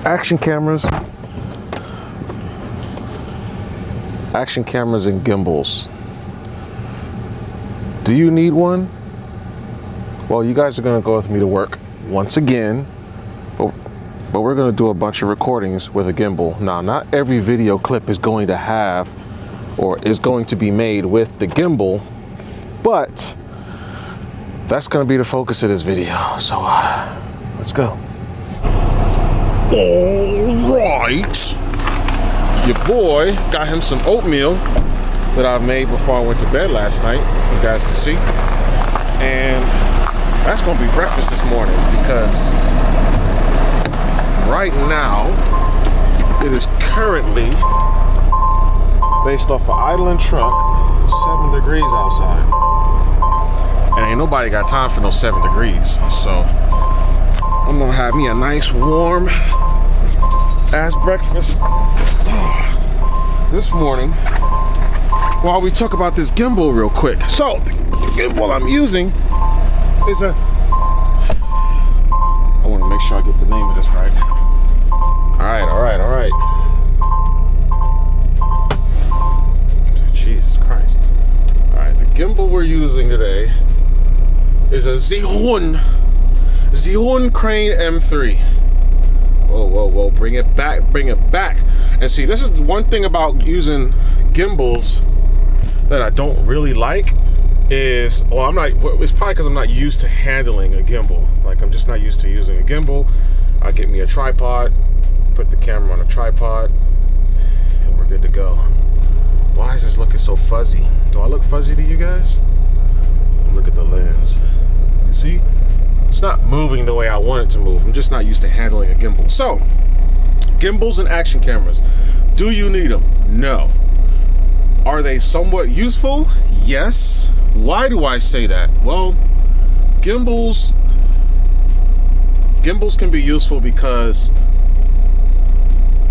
Action cameras and gimbals. Do you need one? Well, you guys are gonna go with me to work once again, but we're gonna do a bunch of recordings with a gimbal. Now, not every video clip is going to have or is going to be made with the gimbal, but that's gonna be the focus of this video. So let's go. All right, your boy got him some oatmeal that I made before I went to bed last night, you guys can see. And that's gonna be breakfast this morning, because right now it is currently, based off an idling truck, 7 degrees outside. And ain't nobody got time for no 7 degrees. So I'm gonna have me a nice warm ass breakfast this morning while we talk about this gimbal real quick. So the gimbal I'm using is a, I want to make sure I get the name of this right. All right. Jesus Christ. All right, the gimbal we're using today is a Z1 Crane M3. Whoa, bring it back. And see, this is one thing about using gimbals that I don't really like is, well, it's probably because I'm not used to handling a gimbal. Like, I'm just not used to using a gimbal. I'll get me a tripod, put the camera on a tripod, and we're good to go. Why is this looking so fuzzy? Do I look fuzzy to you guys? Look at the lens. You see? It's not moving the way I want it to move. I'm just not used to handling a gimbal. So, gimbals and action cameras. Do you need them? No. Are they somewhat useful? Yes. Why do I say that? Well, gimbals can be useful because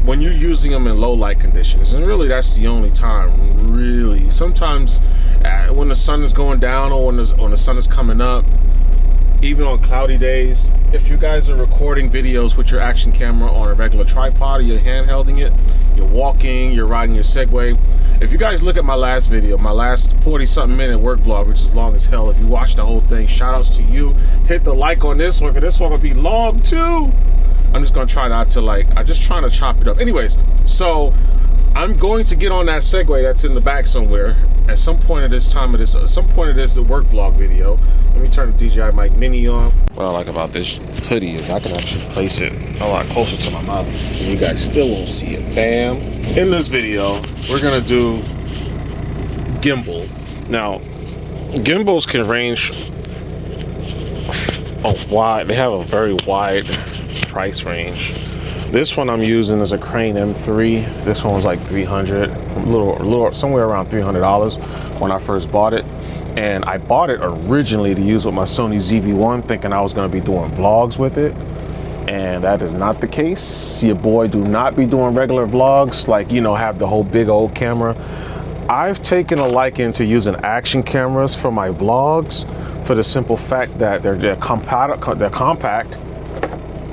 when you're using them in low light conditions, and really that's the only time, really. Sometimes when the sun is going down or when the sun is coming up, even on cloudy days, if you guys are recording videos with your action camera on a regular tripod, or you're handhelding it, you're walking, you're riding your Segway. If you guys look at my last video, my last 40-something minute work vlog, which is long as hell, if you watch the whole thing, shout outs to you. Hit the like on this one, because this one will be long too. I'm just gonna try not to, like, I'm just trying to chop it up. Anyways, so I'm going to get on that Segway that's in the back somewhere at some point of this work vlog video. Let me turn the DJI Mic Mini on. What I like about this hoodie is I can actually place it a lot closer to my mouth, and you guys still won't see it. Bam. In this video, we're gonna do gimbal. Now, gimbals can range wide. They have a very wide price range. This one I'm using is a Crane M3. This one was like $300, a little somewhere around $300 when I first bought it. And I bought it originally to use with my Sony ZV-1, thinking I was going to be doing vlogs with it, and that is not the case. Your boy do not be doing regular vlogs, like, you know, have the whole big old camera. I've taken a liking to using action cameras for my vlogs for the simple fact that they're compact,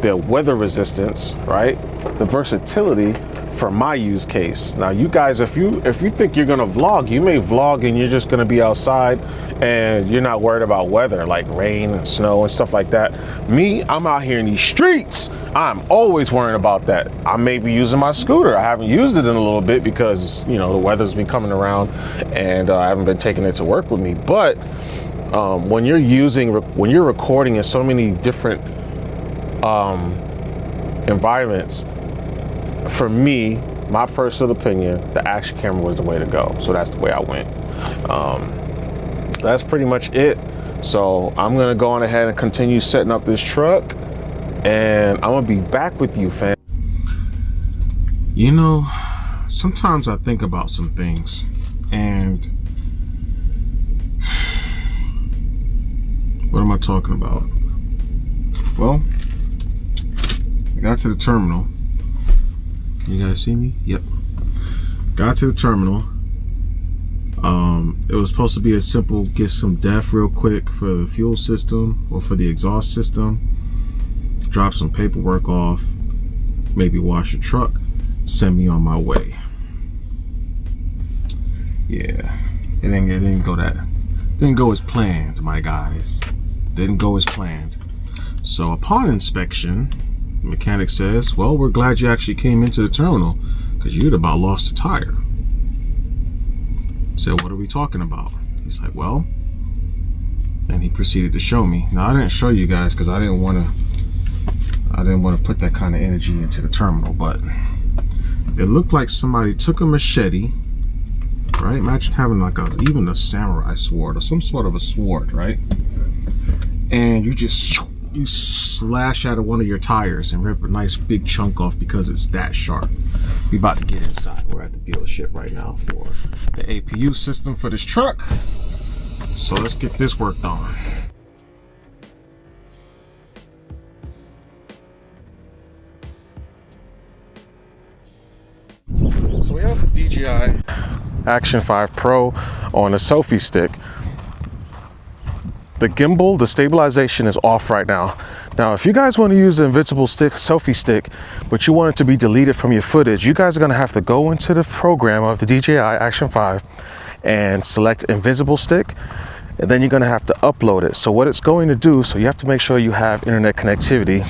their weather resistance, right? The versatility for my use case. Now, you guys, if you think you're gonna vlog, you may vlog and you're just gonna be outside and you're not worried about weather, like rain and snow and stuff like that. Me, I'm out here in these streets. I'm always worrying about that. I may be using my scooter. I haven't used it in a little bit because, you know, the weather's been coming around and I haven't been taking it to work with me. But when you're recording in so many different environments, for me, my personal opinion, the action camera was the way to go. So that's the way I went. That's pretty much it. So I'm gonna go on ahead and continue setting up this truck, and I'm gonna be back with you, fam. You know, sometimes I think about some things, and what am I talking about? Well, I got to the terminal. Can you guys see me? Yep. Got to the terminal. It was supposed to be a simple get some def real quick for the fuel system or for the exhaust system, drop some paperwork off, maybe wash a truck, send me on my way. Yeah, it didn't go as planned, my guys. Didn't go as planned. So upon inspection, the mechanic says, well, we're glad you actually came into the terminal because you'd about lost a tire. I said, what are we talking about? He's like, well, and he proceeded to show me. Now I didn't show you guys because I didn't want to put that kind of energy into the terminal, but it looked like somebody took a machete, right? Imagine having like even a samurai sword or some sort of a sword, right? And you slash out of one of your tires and rip a nice big chunk off because it's that sharp. We about to get inside. We're at the dealership right now for the APU system for this truck. So let's get this worked on. So we have the DJI Action 5 Pro on a selfie stick. The gimbal, the stabilization is off right now. Now, if you guys want to use an invincible stick, selfie stick, but you want it to be deleted from your footage, you guys are going to have to go into the program of the DJI Action 5 and select invincible stick, and then you're going to have to upload it. So what it's going to do, so you have to make sure you have internet connectivity.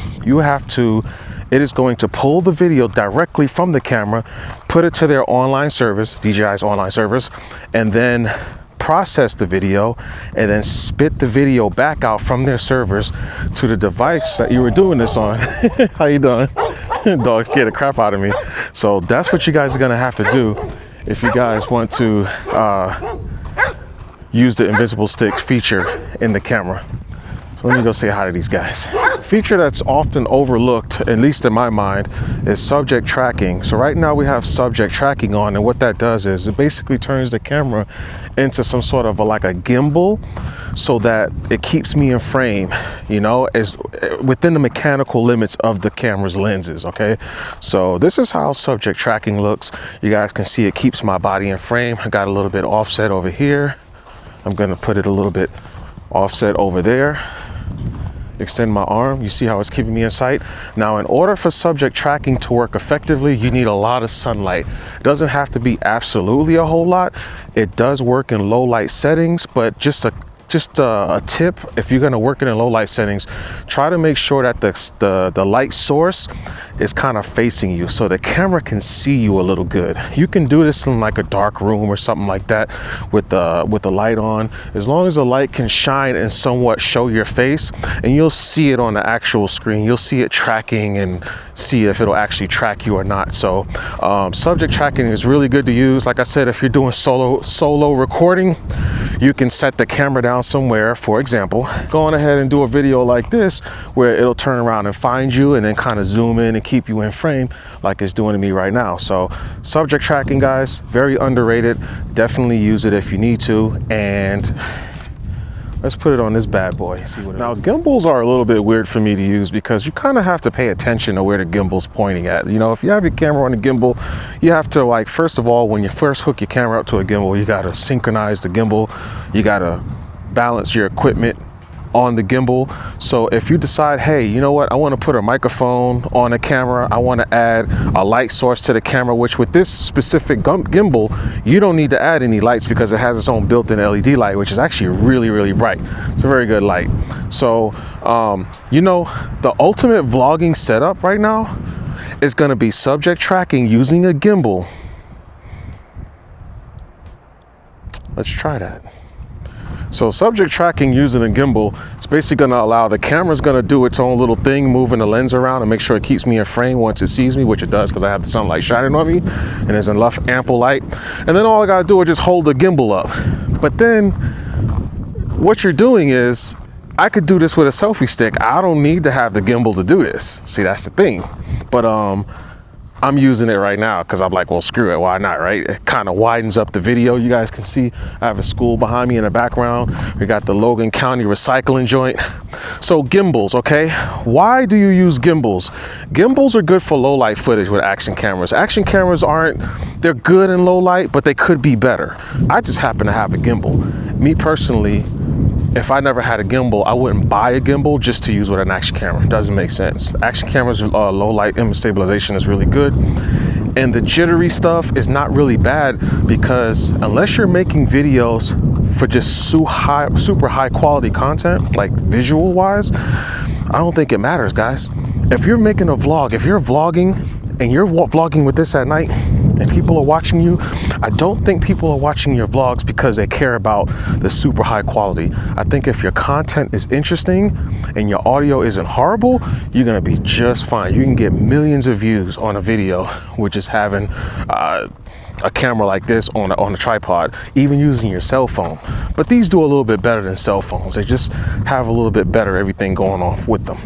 It is going to pull the video directly from the camera, put it to their online service, DJI's online service, and then process the video and then spit the video back out from their servers to the device that you were doing this on. How you doing? Dog scared the crap out of me. So that's what you guys are gonna have to do if you guys want to use the invisible sticks feature in the camera. So let me go say hi to these guys. A feature that's often overlooked, at least in my mind, is subject tracking. So right now we have subject tracking on, and what that does is it basically turns the camera into some sort of like a gimbal so that it keeps me in frame, you know, as within the mechanical limits of the camera's lenses, okay? So this is how subject tracking looks. You guys can see it keeps my body in frame. I got a little bit offset over here. I'm gonna put it a little bit offset over there. Extend my arm, you see how it's keeping me in sight. Now, in order for subject tracking to work effectively, you need a lot of sunlight. It doesn't have to be absolutely a whole lot. It does work in low light settings, but just a tip, if you're gonna work it in low light settings, try to make sure that the light source is kind of facing you so the camera can see you a little good. You can do this in like a dark room or something like that with the light on. As long as the light can shine and somewhat show your face, and you'll see it on the actual screen. You'll see it tracking and see if it'll actually track you or not. So subject tracking is really good to use. Like I said, if you're doing solo recording, you can set the camera down somewhere. For example, go on ahead and do a video like this where it'll turn around and find you and then kind of zoom in and keep you in frame like it's doing to me right now. So subject tracking, guys, very underrated. Definitely use it if you need to. And let's put it on this bad boy. See what now, gimbals are a little bit weird for me to use because you kind of have to pay attention to where the gimbal's pointing at. You know, if you have your camera on a gimbal, you have to, like, first of all, when you first hook your camera up to a gimbal, you got to synchronize the gimbal. You got to balance your equipment on the gimbal. So if you decide, hey, you know what, I want to put a microphone on a camera, I want to add a light source to the camera, which with this specific gimbal, you don't need to add any lights because it has its own built-in LED light, which is actually really, really bright. It's a very good light. So, you know, the ultimate vlogging setup right now is going to be subject tracking using a gimbal. Let's try that. So subject tracking using a gimbal is basically going to allow the camera's going to do its own little thing, moving the lens around and make sure it keeps me in frame once it sees me, which it does because I have the sunlight shining on me and there's enough ample light. And then all I got to do is just hold the gimbal up. But then what you're doing is, I could do this with a selfie stick. I don't need to have the gimbal to do this. See, that's the thing. But I'm using it right now because I'm like, well, screw it, why not, right? It kind of widens up the video. You guys can see I have a school behind me in the background. We got the Logan County recycling joint. So gimbals, okay? Why do you use gimbals? Gimbals are good for low light footage with action cameras. Action cameras they're good in low light, but they could be better. I just happen to have a gimbal. Me personally, if I never had a gimbal, I wouldn't buy a gimbal just to use with an action camera. It doesn't make sense. Action cameras, low light image stabilization is really good. And the jittery stuff is not really bad, because unless you're making videos for just super high quality content, like visual wise, I don't think it matters, guys. If you're making a vlog, if you're vlogging and you're vlogging with this at night and people are watching you, I don't think people are watching your vlogs because they care about the super high quality. I think if your content is interesting and your audio isn't horrible, you're gonna be just fine. You can get millions of views on a video with just having a camera like this on a tripod, even using your cell phone. But these do a little bit better than cell phones. They just have a little bit better everything going on with them.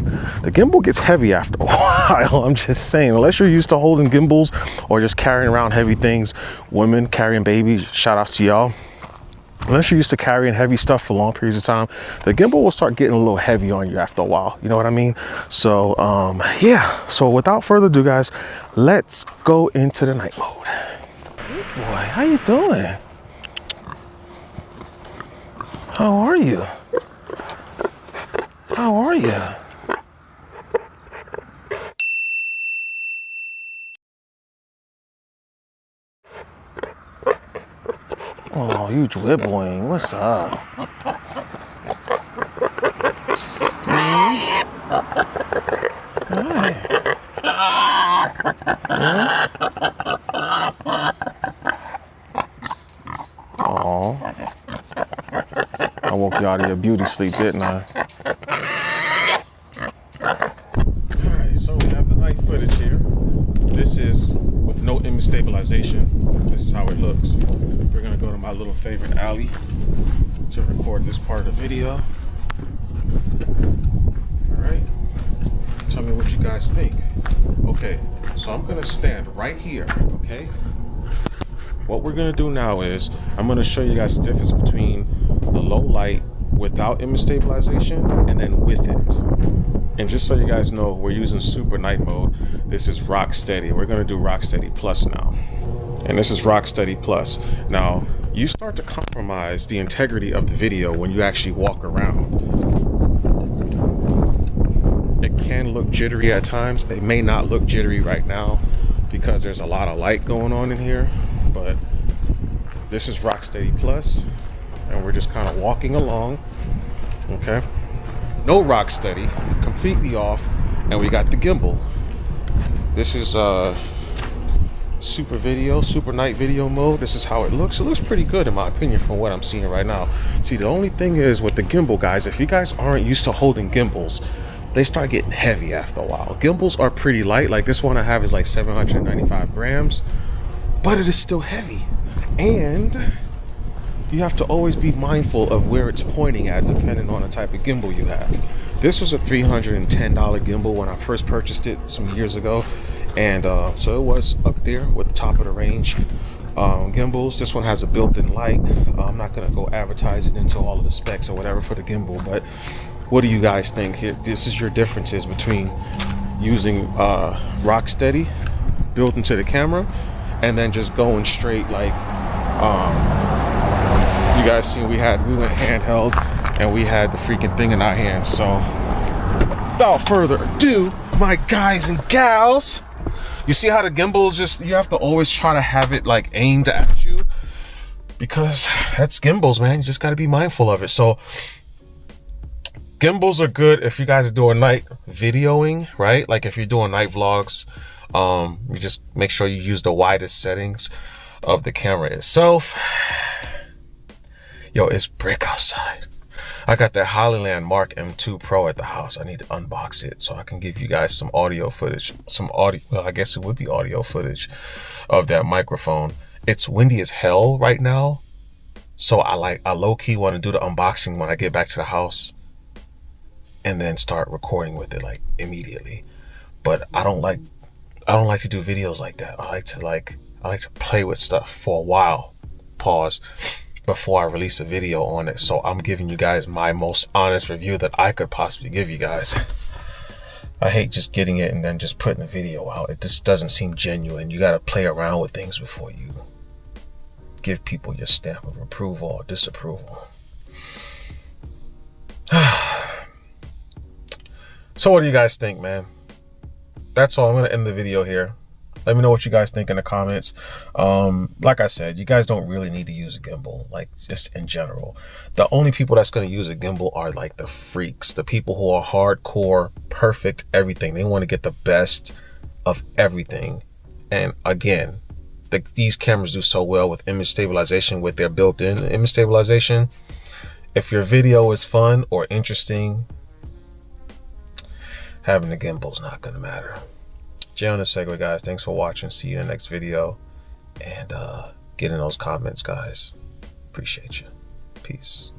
The gimbal gets heavy after a while. I'm just saying, unless you're used to holding gimbals or just carrying around heavy things, women carrying babies, shout outs to y'all. Unless you're used to carrying heavy stuff for long periods of time, the gimbal will start getting a little heavy on you after a while. You know what I mean? So yeah, so without further ado, guys, let's go into the night mode. Boy, how you doing? How are you? How are you? Oh, you dribbling. What's up? Hi. Oh, I woke you out of your beauty sleep, didn't I? Alright, so we have the night footage here. This is with no image stabilization. This is how it looks. We're gonna go to my little favorite alley to record this part of the video. Alright, tell me what you guys think. Okay, so I'm gonna stand right here, okay? What we're gonna do now is I'm gonna show you guys the difference between the low light without image stabilization and then with it. And just so you guys know, we're using super night mode. This is rock steady. We're gonna do rock steady plus now. And this is rock steady plus. Now, you start to compromise the integrity of the video when you actually walk around. It can look jittery at times. It may not look jittery right now because there's a lot of light going on in here. But this is rock steady plus, and we're just kind of walking along. Okay, no rock steady, completely off, and we got the gimbal. This is super night video mode. This is how it looks. It looks pretty good in my opinion from what I'm seeing right now. See, the only thing is with the gimbal, guys, if you guys aren't used to holding gimbals, they start getting heavy after a while. Gimbals are pretty light. Like this one I have is like 795 grams. But it is still heavy, and you have to always be mindful of where it's pointing at depending on the type of gimbal you have. This was a $310 gimbal when I first purchased it some years ago, and so it was up there with the top of the range gimbals. This one has a built-in light. I'm not gonna go advertise it into all of the specs or whatever for the gimbal, but what do you guys think here? This is your differences between using rock steady built into the camera and then just going straight like you guys seen we went handheld and we had the freaking thing in our hands. So without further ado, my guys and gals, you see how the gimbal is just, you have to always try to have it like aimed at you because that's gimbals, man. You just got to be mindful of it. So gimbals are good if you guys are doing night videoing, right? Like if you're doing night vlogs, you just make sure you use the widest settings of the camera itself. Yo, it's brick outside. I got that Hollyland Mark M2 Pro at the house. I need to unbox it so I can give you guys some audio footage, well, I guess it would be audio footage of that microphone. It's windy as hell right now, so I low-key want to do the unboxing when I get back to the house and then start recording with it like immediately. But I don't like to do videos like that. I like to play with stuff for a while, pause, before I release a video on it. So I'm giving you guys my most honest review that I could possibly give you guys. I hate just getting it and then just putting a video out. It just doesn't seem genuine. You got to play around with things before you give people your stamp of approval or disapproval. So what do you guys think, man? That's all. I'm going to end the video here. Let me know what you guys think in the comments. Like I said, you guys don't really need to use a gimbal, like just in general. The only people that's going to use a gimbal are like the freaks, the people who are hardcore, perfect everything. They want to get the best of everything. And again, these cameras do so well with image stabilization, with their built-in image stabilization. If your video is fun or interesting, having a gimbal is not going to matter. Jay on the Segue, guys. Thanks for watching. See you in the next video. And get in those comments, guys. Appreciate you. Peace.